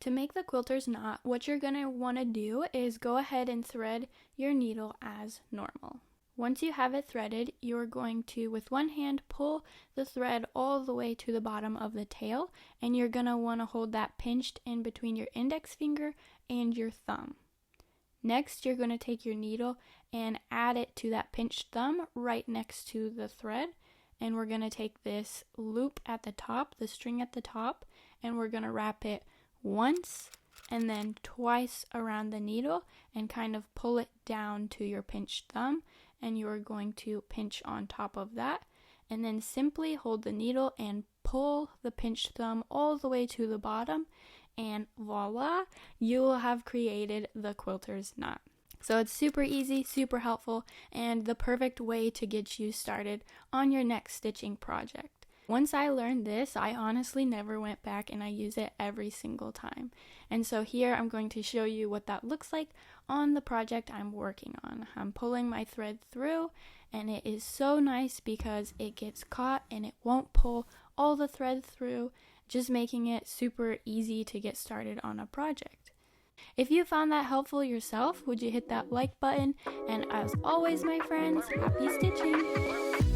To make the quilter's knot, what you're going to want to do is go ahead and thread your needle as normal. Once you have it threaded, you're going to, with one hand, pull the thread all the way to the bottom of the tail, and you're going to want to hold that pinched in between your index finger and your thumb. Next, you're going to take your needle and add it to that pinched thumb right next to the thread, and we're going to take this loop at the top, the string at the top, and we're going to wrap it once and then twice around the needle and kind of pull it down to your pinched thumb, and you're going to pinch on top of that, and then simply hold the needle and pull the pinched thumb all the way to the bottom, and voila, you will have created the quilter's knot. So it's super easy, super helpful, and the perfect way to get you started on your next stitching project. Once I learned this, I honestly never went back, and I use it every single time. And so here I'm going to show you what that looks like on the project I'm working on. I'm pulling my thread through, and it is so nice because it gets caught and it won't pull all the thread through, just making it super easy to get started on a project. If you found that helpful yourself, would you hit that like button? And as always, my friends, happy stitching!